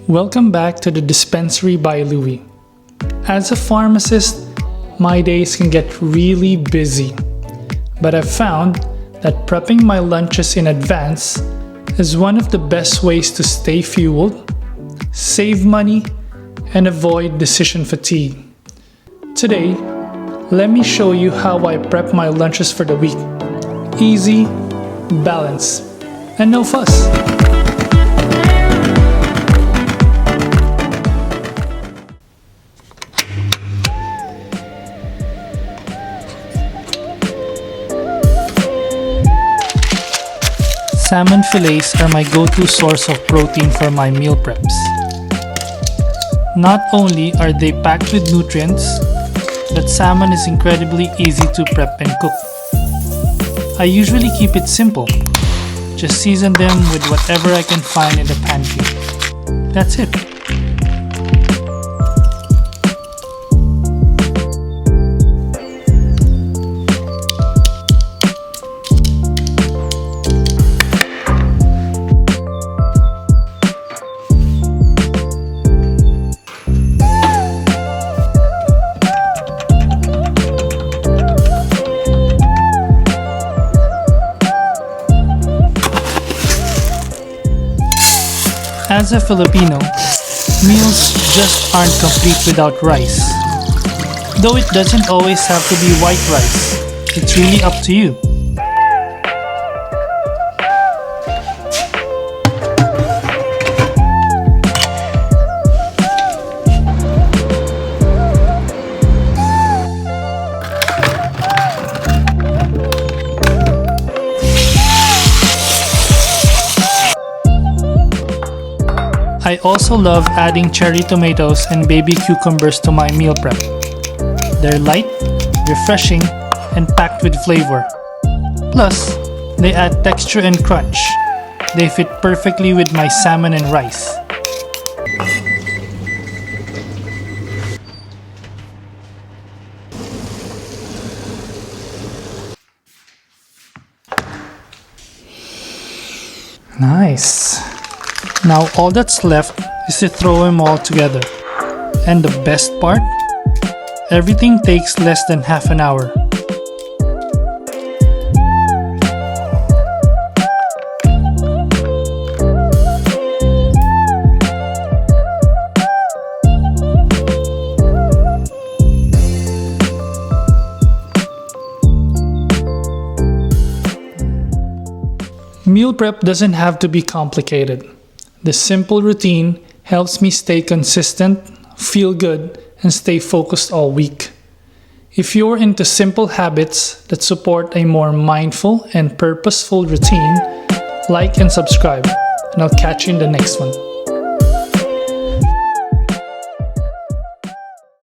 Welcome back to the Dispensary by Louie. As a pharmacist, my days can get really busy, but I've found that prepping my lunches in advance is one of the best ways to stay fueled, save money, and avoid decision fatigue. Today, let me show you how I prep my lunches for the week. Easy, balanced, and no fuss. Salmon fillets are my go-to source of protein for my meal preps. Not only are they packed with nutrients, but salmon is incredibly easy to prep and cook. I usually keep it simple. Just season them with whatever I can find in the pantry. That's it. As a Filipino, meals just aren't complete without rice. Though it doesn't always have to be white rice, it's really up to you. I also love adding cherry tomatoes and baby cucumbers to my meal prep. They're light, refreshing, and packed with flavor. Plus, they add texture and crunch. They fit perfectly with my salmon and rice. Nice. Now all that's left is to throw them all together. And the best part? Everything takes less than half an hour. Meal prep doesn't have to be complicated. The simple routine helps me stay consistent, feel good, and stay focused all week. If you're into simple habits that support a more mindful and purposeful routine, like and subscribe, and I'll catch you in the next one.